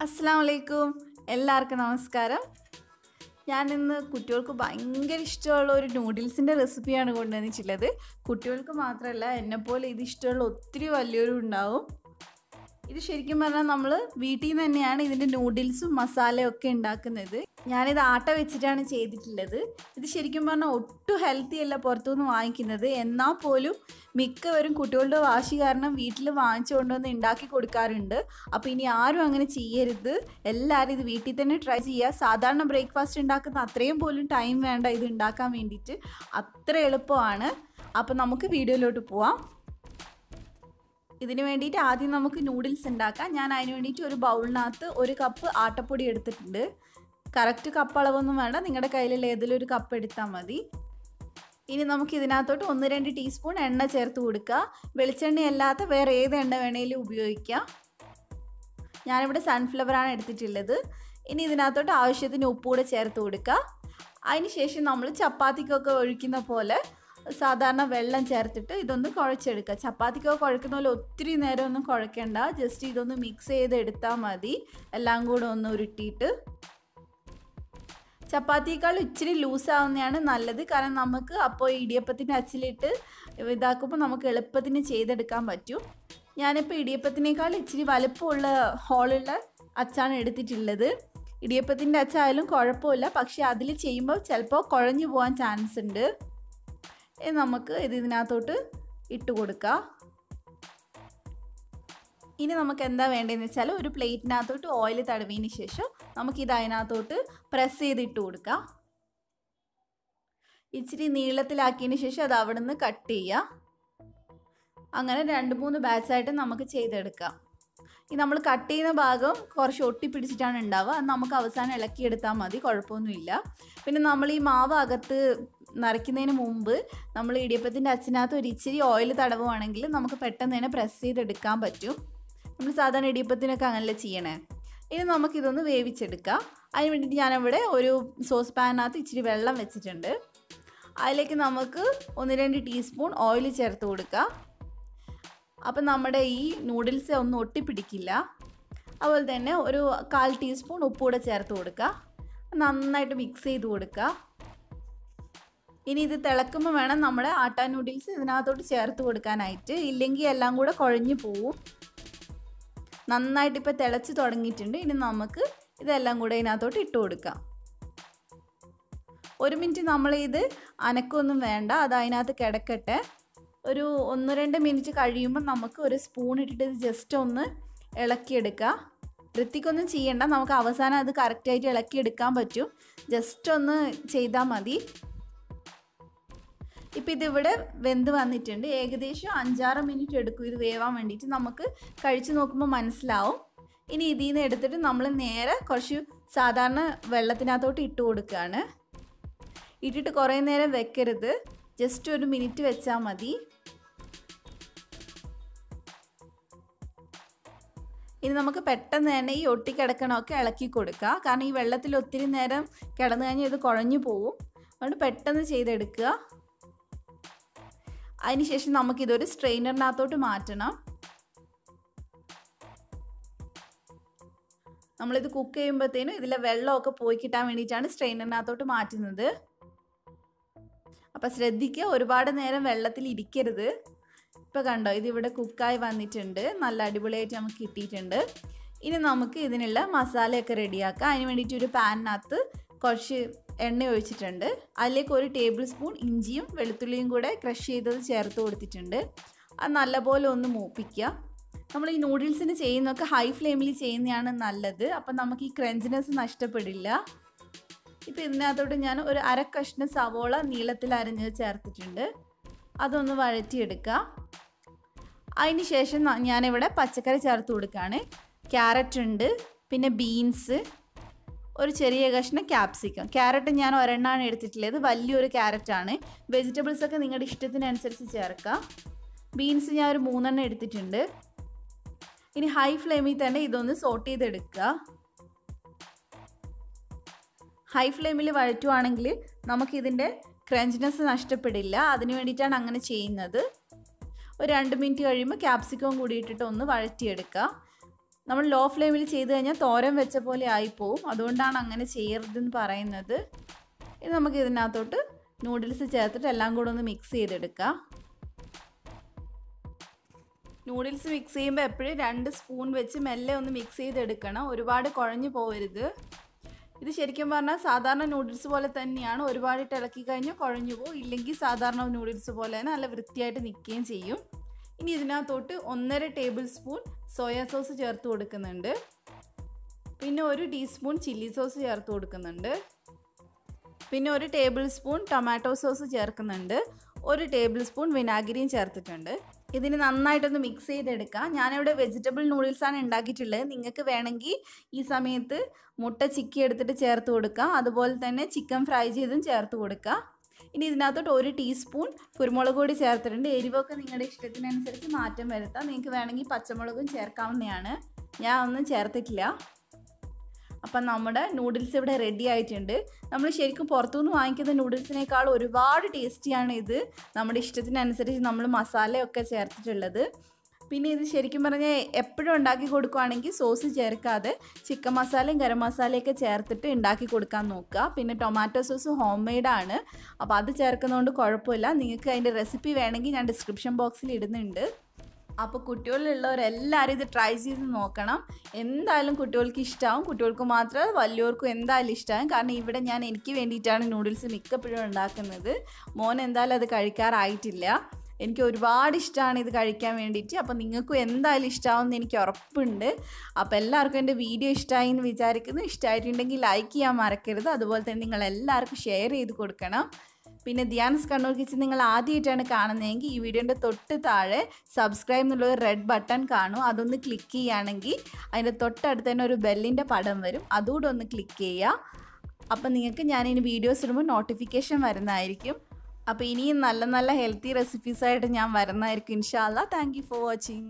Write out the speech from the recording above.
അസ്സലാമു അലൈക്കും. എല്ലാവർക്കും നമസ്കാരം. ഞാനിന്ന് കുട്ടികൾക്ക് ഭയങ്കര ഇഷ്ടമുള്ള ഒരു നൂഡിൽസിൻ്റെ റെസിപ്പിയാണ് കൊണ്ടുവന്നിട്ടുള്ളത്. കുട്ടികൾക്ക് മാത്രമല്ല, എന്നെപ്പോലെ ഇത് ഇഷ്ടമുള്ള ഒത്തിരി വലിയവരും ഉണ്ടാവും. ഇത് ശരിക്കും പറഞ്ഞാൽ നമ്മൾ വീട്ടിൽ നിന്ന് തന്നെയാണ് ഇതിൻ്റെ നൂഡിൽസും മസാലയും ഒക്കെ ഉണ്ടാക്കുന്നത്. ഞാനിത് ആട്ട വെച്ചിട്ടാണ് ചെയ്തിട്ടുള്ളത്. ഇത് ശരിക്കും പറഞ്ഞാൽ ഒട്ടും ഹെൽത്തി അല്ല പുറത്തുനിന്ന് വാങ്ങിക്കുന്നത്. എന്നാൽ പോലും മിക്കവരും കുട്ടികളുടെ വാശി കാരണം വീട്ടിൽ വാങ്ങിച്ചു കൊണ്ടുവന്ന് ഉണ്ടാക്കി കൊടുക്കാറുണ്ട്. അപ്പോൾ ഇനി ആരും അങ്ങനെ ചെയ്യരുത്. എല്ലാവരും ഇത് വീട്ടിൽ തന്നെ ട്രൈ ചെയ്യുക. സാധാരണ ബ്രേക്ക്ഫാസ്റ്റ് ഉണ്ടാക്കുന്ന അത്രയും പോലും ടൈം വേണ്ട ഇത് ഉണ്ടാക്കാൻ വേണ്ടിയിട്ട്. അത്ര എളുപ്പമാണ്. അപ്പോൾ നമുക്ക് വീഡിയോയിലോട്ട് പോവാം. ഇതിന് വേണ്ടിയിട്ട് ആദ്യം നമുക്ക് നൂഡിൽസ് ഉണ്ടാക്കാം. ഞാൻ അതിന് വേണ്ടിയിട്ട് ഒരു ബൗളിനകത്ത് 1 കപ്പ് ആട്ടപ്പൊടി എടുത്തിട്ടുണ്ട്. കറക്റ്റ് കപ്പ് അളവൊന്നും വേണ്ട, നിങ്ങളുടെ കയ്യിലുള്ള ഏതെങ്കിലും ഒരു കപ്പ് എടുത്താൽ മതി. ഇനി നമുക്ക് ഇതിനകത്തോട്ട് 1-2 ടീസ്പൂൺ എണ്ണ ചേർത്ത് കൊടുക്കുക. വെളിച്ചെണ്ണ അല്ലാത്ത വേറെ ഏത് എണ്ണ വേണമെങ്കിലും ഉപയോഗിക്കാം. ഞാനിവിടെ സൺഫ്ലവറാണ് എടുത്തിട്ടുള്ളത്. ഇനി ഇതിനകത്തോട്ട് ആവശ്യത്തിന് ഉപ്പൂടെ ചേർത്ത് കൊടുക്കുക. അതിന് ശേഷം നമ്മൾ ചപ്പാത്തിക്കൊക്കെ ഒഴിക്കുന്ന പോലെ സാധാരണ വെള്ളം ചേർത്തിട്ട് ഇതൊന്ന് കുഴച്ചെടുക്കുക. ചപ്പാത്തിക്കൊക്കെ കുഴക്കുന്ന പോലെ ഒത്തിരി നേരം ഒന്നും കുഴക്കേണ്ട, ജസ്റ്റ് ഇതൊന്ന് മിക്സ് ചെയ്തെടുത്താൽ മതി. എല്ലാം കൂടെ ഒന്ന് ഉരുട്ടിയിട്ട് ചപ്പാത്തിയേക്കാൾ ഇച്ചിരി ലൂസാവുന്നതാണ് നല്ലത്. കാരണം നമുക്ക് അപ്പോൾ ഇടിയപ്പത്തിൻ്റെ അച്ചിലിട്ട് ഇതാക്കുമ്പോൾ നമുക്ക് എളുപ്പത്തിന് ചെയ്തെടുക്കാൻ പറ്റും. ഞാനിപ്പോൾ ഇടിയപ്പത്തിനേക്കാൾ ഇച്ചിരി വലുപ്പമുള്ള ഹോളുള്ള അച്ചാണ് എടുത്തിട്ടുള്ളത്. ഇടിയപ്പത്തിൻ്റെ അച്ചായാലും കുഴപ്പമില്ല, പക്ഷേ അതിൽ ചെയ്യുമ്പോൾ ചിലപ്പോൾ കുഴഞ്ഞു പോകാൻ ചാൻസ് ഉണ്ട്. നമുക്ക് ഇതിനകത്തോട്ട് ഇട്ട് കൊടുക്കാം. ഇനി നമുക്ക് എന്താ വേണ്ടതെന്ന് വെച്ചാൽ ഒരു പ്ലേറ്റിനകത്തോട്ട് ഓയിൽ തടവിയതിന് ശേഷം നമുക്കിത് അതിനകത്തോട്ട് പ്രസ് ചെയ്തിട്ട് കൊടുക്കാം. ഇച്ചിരി നീളത്തിലാക്കിയതിന് ശേഷം അത് അവിടെ നിന്ന് കട്ട് ചെയ്യുക. അങ്ങനെ 2-3 ബാച്ചായിട്ട് നമുക്ക് ചെയ്തെടുക്കാം. ഈ നമ്മൾ കട്ട് ചെയ്യുന്ന ഭാഗം കുറച്ച് ഒട്ടിപ്പിടിച്ചിട്ടാണ് ഉണ്ടാവുക. അത് നമുക്ക് അവസാനം ഇളക്കിയെടുത്താൽ മതി, കുഴപ്പമൊന്നുമില്ല. പിന്നെ നമ്മൾ ഈ മാവ് അകത്ത് നിറയ്ക്കുന്നതിന് മുമ്പ് നമ്മൾ ഇടിയപ്പത്തിൻ്റെ അച്ചിനകത്ത് ഒരു ഇച്ചിരി ഓയിൽ തടവുകയാണെങ്കിൽ നമുക്ക് പെട്ടെന്ന് തന്നെ പ്രസ് ചെയ്തെടുക്കാൻ പറ്റും. നമ്മൾ സാധാരണ ഇടിയപ്പത്തിനൊക്കെ അങ്ങനെയല്ലേ ചെയ്യണേ. ഇനി നമുക്കിതൊന്ന് വേവിച്ചെടുക്കാം. അതിന് വേണ്ടിയിട്ട് ഞാനിവിടെ ഒരു സോസ് പാനിനകത്ത് ഇച്ചിരി വെള്ളം വെച്ചിട്ടുണ്ട്. അതിലേക്ക് നമുക്ക് 1-2 ടീസ്പൂൺ ഓയിൽ ചേർത്ത് കൊടുക്കുക. അപ്പം നമ്മുടെ ഈ നൂഡിൽസ് ഒന്നും ഒട്ടിപ്പിടിക്കില്ല. അതുപോലെ തന്നെ ഒരു 1/4 ടീസ്പൂൺ ഉപ്പ് കൂടെ ചേർത്ത് കൊടുക്കുക. നന്നായിട്ട് മിക്സ് ചെയ്ത് കൊടുക്കുക. ഇനി ഇത് തിളക്കുമ്പോൾ വേണം നമ്മുടെ ആട്ട നൂഡിൽസ് ഇതിനകത്തോട്ട് ചേർത്ത് കൊടുക്കാനായിട്ട്, ഇല്ലെങ്കിൽ എല്ലാം കൂടെ കുഴഞ്ഞു പോവും. നന്നായിട്ട് ഇപ്പോൾ തിളച്ച് തുടങ്ങിയിട്ടുണ്ട്. ഇനി നമുക്ക് ഇതെല്ലാം കൂടെ ഇതിനകത്തോട്ട് ഇട്ട് കൊടുക്കാം. 1 മിനിറ്റ് നമ്മളിത് അനക്കൊന്നും വേണ്ട, അത് അതിനകത്ത് കിടക്കട്ടെ. ഒരു 1-2 മിനിറ്റ് കഴിയുമ്പോൾ നമുക്ക് ഒരു സ്പൂൺ ഇട്ടിട്ട് ഇത് ജസ്റ്റ് ഒന്ന് ഇളക്കിയെടുക്കുക. വൃത്തിക്കൊന്നും ചെയ്യണ്ട, നമുക്ക് അവസാനം അത് കറക്റ്റായിട്ട് ഇളക്കിയെടുക്കാൻ പറ്റും. ജസ്റ്റ് ഒന്ന് ചെയ്താൽ മതി. ഇപ്പം ഇതിവിടെ വെന്ത് വന്നിട്ടുണ്ട്. ഏകദേശം 5-6 മിനിറ്റ് എടുക്കും ഇത് വേവാൻ വേണ്ടിയിട്ട്. നമുക്ക് കഴിച്ച് നോക്കുമ്പോൾ മനസ്സിലാവും. ഇനി ഇതിൽ നിന്ന് എടുത്തിട്ട് നമ്മൾ നേരെ കുറച്ച് സാധാരണ വെള്ളത്തിനകത്തോട്ട് ഇട്ട് കൊടുക്കുകയാണ്. ഇട്ടിട്ട് കുറേ നേരം വെക്കരുത്, ജസ്റ്റ് 1 മിനിറ്റ് വെച്ചാൽ മതി. ഇനി നമുക്ക് പെട്ടെന്ന് തന്നെ ഈ ഒട്ടിക്കിടക്കണമൊക്കെ ഇളക്കി കൊടുക്കുക. കാരണം ഈ വെള്ളത്തിൽ ഒത്തിരി നേരം കിടന്നു കഴിഞ്ഞാൽ ഇത് കുഴഞ്ഞു പോവും. അതുകൊണ്ട് പെട്ടെന്ന് ചെയ്തെടുക്കുക. അതിനുശേഷം നമുക്കിതൊരു സ്ട്രെയിനറിനകത്തോട്ട് മാറ്റണം. നമ്മളിത് കുക്ക് ചെയ്യുമ്പോഴത്തേനും ഇതിലെ വെള്ളമൊക്കെ പോയി കിട്ടാൻ വേണ്ടിയിട്ടാണ് സ്ട്രെയിനറിനകത്തോട്ട് മാറ്റുന്നത്. അപ്പം ശ്രദ്ധിക്കുക, ഒരുപാട് നേരം വെള്ളത്തിൽ ഇരിക്കരുത്. ഇപ്പോൾ കണ്ടോ, ഇതിവിടെ കുക്കായി വന്നിട്ടുണ്ട്. നല്ല അടിപൊളിയായിട്ട് നമുക്ക് കിട്ടിയിട്ടുണ്ട്. ഇനി നമുക്ക് ഇതിനുള്ള മസാലയൊക്കെ റെഡിയാക്കാം. അതിന് വേണ്ടിയിട്ട് ഒരു പാനിനകത്ത് കുറച്ച് എണ്ണ ഒഴിച്ചിട്ടുണ്ട്. അതിലേക്ക് 1 ടേബിൾ സ്പൂൺ ഇഞ്ചിയും വെളുത്തുള്ളിയും കൂടെ ക്രഷ് ചെയ്തത് ചേർത്ത് കൊടുത്തിട്ടുണ്ട്. അത് നല്ലപോലെ ഒന്ന് മൂപ്പിക്കുക. നമ്മൾ ഈ നൂഡിൽസിന് ചെയ്യുന്നതൊക്കെ ഹൈ ഫ്ലെയിമിൽ ചെയ്യുന്നതാണ് നല്ലത്. അപ്പം നമുക്ക് ഈ ക്രഞ്ചിനെസ് നഷ്ടപ്പെടില്ല. ഇപ്പോൾ ഇതിനകത്തോട്ട് ഞാൻ ഒരു 1/2 കഷ്ണം സവോള നീളത്തിൽ അരിഞ്ഞത് ചേർത്തിട്ടുണ്ട്. അതൊന്ന് വഴറ്റിയെടുക്കുക. അതിന് ശേഷം ഞാനിവിടെ പച്ചക്കറി ചേർത്ത് കൊടുക്കുകയാണ്. ക്യാരറ്റ് ഉണ്ട്, പിന്നെ ബീൻസ്, ഒരു ചെറിയ കഷ്ണം ക്യാപ്സിക്കം. ക്യാരറ്റ് ഞാൻ 1 എടുത്തിട്ടുള്ളത്, വലിയൊരു ക്യാരറ്റാണ്. വെജിറ്റബിൾസൊക്കെ നിങ്ങളുടെ ഇഷ്ടത്തിനനുസരിച്ച് ചേർക്കാം. ബീൻസ് ഞാൻ ഒരു 3 എടുത്തിട്ടുണ്ട്. ഇനി ഹൈ ഫ്ലെയിമിൽ തന്നെ ഇതൊന്ന് സോട്ട് ചെയ്തെടുക്കുക. ഹൈ ഫ്ലെയിമിൽ വഴറ്റുവാണെങ്കിൽ നമുക്കിതിൻ്റെ ക്രഞ്ചിനെസ് നഷ്ടപ്പെടില്ല. അതിന് വേണ്ടിയിട്ടാണ് അങ്ങനെ ചെയ്യുന്നത്. ഒരു 2 മിനിറ്റ് കഴിയുമ്പോൾ ക്യാപ്സിക്കം കൂടി ഇട്ടിട്ട് ഒന്ന് വഴറ്റിയെടുക്കുക. നമ്മൾ ലോ ഫ്ലെയിമിൽ ചെയ്ത് കഴിഞ്ഞാൽ തോരൻ വെച്ച പോലെ ആയിപ്പോവും. അതുകൊണ്ടാണ് അങ്ങനെ ചെയ്യരുതെന്ന് പറയുന്നത്. ഇനി നമുക്ക് ഇതിനകത്തോട്ട് നൂഡിൽസ് ചേർത്തിട്ട് എല്ലാം കൂടെ ഒന്ന് മിക്സ് ചെയ്തെടുക്കാം. നൂഡിൽസ് മിക്സ് ചെയ്യുമ്പോൾ എപ്പോഴും 2 സ്പൂൺ വെച്ച് മെല്ലെ ഒന്ന് മിക്സ് ചെയ്തെടുക്കണം. ഒരുപാട് കുഴഞ്ഞു പോകരുത്. ഇത് ശരിക്കും പറഞ്ഞാൽ സാധാരണ നൂഡിൽസ് പോലെ തന്നെയാണ്. ഒരുപാട് ഇളക്കി കഴിഞ്ഞാൽ കുഴഞ്ഞു പോകും. ഇല്ലെങ്കിൽ സാധാരണ നൂഡിൽസ് പോലെ തന്നെ നല്ല വൃത്തിയായിട്ട് നിൽക്കുകയും ചെയ്യും. ഇനി ഇതിനകത്തോട്ട് 1.5 ടേബിൾ സ്പൂൺ സോയാ സോസ് ചേർത്ത് കൊടുക്കുന്നുണ്ട്. പിന്നെ 1 ടീസ്പൂൺ ചില്ലി സോസ് ചേർത്ത് കൊടുക്കുന്നുണ്ട്. പിന്നെ 1 ടേബിൾ സ്പൂൺ ടൊമാറ്റോ സോസ് ചേർക്കുന്നുണ്ട്. 1 ടേബിൾ സ്പൂൺ വിനാഗിരിയും ചേർത്തിട്ടുണ്ട്. ഇതിന് നന്നായിട്ടൊന്ന് മിക്സ് ചെയ്തെടുക്കാം. ഞാനിവിടെ വെജിറ്റബിൾ നൂഡിൽസാണ് ഉണ്ടാക്കിയിട്ടുള്ളത്. നിങ്ങൾക്ക് വേണമെങ്കിൽ ഈ സമയത്ത് മുട്ട ചിക്കി എടുത്തിട്ട് ചേർത്ത് കൊടുക്കാം. അതുപോലെ തന്നെ ചിക്കൻ ഫ്രൈ ചെയ്തും ചേർത്ത് കൊടുക്കാം. ഇനി ഇതിനകത്തോട്ട് 1 ടീസ്പൂൺ കുരുമുളക് പൊടി ചേർത്തിട്ടുണ്ട്. എരിവൊക്കെ നിങ്ങളുടെ ഇഷ്ടത്തിനനുസരിച്ച് മാറ്റം വരുത്താം. നിങ്ങൾക്ക് വേണമെങ്കിൽ പച്ചമുളകും ചേർക്കാവുന്നതാണ്. ഞാൻ ഒന്നും ചേർത്തിട്ടില്ല. അപ്പം നമ്മുടെ നൂഡിൽസ് ഇവിടെ റെഡി ആയിട്ടുണ്ട്. നമ്മൾ ശരിക്കും പുറത്തുനിന്ന് വാങ്ങിക്കുന്ന നൂഡിൽസിനേക്കാൾ ഒരുപാട് ടേസ്റ്റിയാണ് ഇത്. നമ്മുടെ ഇഷ്ടത്തിനനുസരിച്ച് നമ്മൾ മസാലയൊക്കെ ചേർത്തിട്ടുള്ളത്. പിന്നെ ഇത് ശരിക്കും പറഞ്ഞാൽ എപ്പോഴും ഉണ്ടാക്കി കൊടുക്കുകയാണെങ്കിൽ സോസ് ചേർക്കാതെ ചിക്കൻ മസാലയും ഗരം മസാലയൊക്കെ ചേർത്തിട്ട് ഉണ്ടാക്കി കൊടുക്കാൻ നോക്കുക. പിന്നെ ടൊമാറ്റോ സോസ് ഹോം മെയ്ഡാണ്. അപ്പോൾ അത് ചേർക്കുന്നതുകൊണ്ട് കുഴപ്പമില്ല. നിങ്ങൾക്ക് അതിൻ്റെ റെസിപ്പി വേണമെങ്കിൽ ഞാൻ ഡിസ്ക്രിപ്ഷൻ ബോക്സിൽ ഇടുന്നുണ്ട്. അപ്പോൾ കുട്ടികളുള്ളവരെല്ലാവരും ഇത് ട്രൈ ചെയ്ത് നോക്കണം. എന്തായാലും കുട്ടികൾക്ക് ഇഷ്ടമാവും. കുട്ടികൾക്ക് മാത്രമേ വലിയവർക്കും എന്തായാലും ഇഷ്ടമാകും. കാരണം ഇവിടെ ഞാൻ എനിക്ക് വേണ്ടിയിട്ടാണ് നൂഡിൽസ് മിക്കപ്പോഴും ഉണ്ടാക്കുന്നത്. മോൻ എന്തായാലും അത് കഴിക്കാറായിട്ടില്ല. എനിക്ക് ഒരുപാട് ഇഷ്ടമാണ് ഇത് കഴിക്കാൻ വേണ്ടിയിട്ട്. അപ്പോൾ നിങ്ങൾക്കും എന്തായാലും ഇഷ്ടമാവുമെന്ന് എനിക്ക് ഉറപ്പുണ്ട്. അപ്പോൾ എല്ലാവർക്കും എൻ്റെ വീഡിയോ ഇഷ്ടമായി എന്ന് വിചാരിക്കുന്നു. ഇഷ്ടമായിട്ടുണ്ടെങ്കിൽ ലൈക്ക് ചെയ്യാൻ മറക്കരുത്. അതുപോലെ തന്നെ നിങ്ങൾ എല്ലാവർക്കും ഷെയർ ചെയ്ത് കൊടുക്കണം. പിന്നെ ധ്യാൻസ് കണ്ണൂർ കിച്ചൻ നിങ്ങൾ ആദ്യമായിട്ടാണ് കാണുന്നതെങ്കിൽ ഈ വീഡിയോൻ്റെ തൊട്ട് താഴെ സബ്സ്ക്രൈബ് എന്നുള്ളൊരു റെഡ് ബട്ടൺ കാണും. അതൊന്ന് ക്ലിക്ക് ചെയ്യുകയാണെങ്കിൽ അതിൻ്റെ തൊട്ടടുത്ത് തന്നെ ഒരു ബെല്ലിൻ്റെ പടം വരും. അതുകൂടെ ഒന്ന് ക്ലിക്ക് ചെയ്യുക. അപ്പം നിങ്ങൾക്ക് ഞാനിനി വീഡിയോസ് ഇടുമ്പോൾ നോട്ടിഫിക്കേഷൻ വരുന്നതായിരിക്കും. അപ്പോൾ ഇനിയും നല്ല നല്ല ഹെൽത്തി റെസിപ്പീസായിട്ട് ഞാൻ വരുന്നതായിരിക്കും ഇൻഷാ അല്ലാ. Thank you for watching.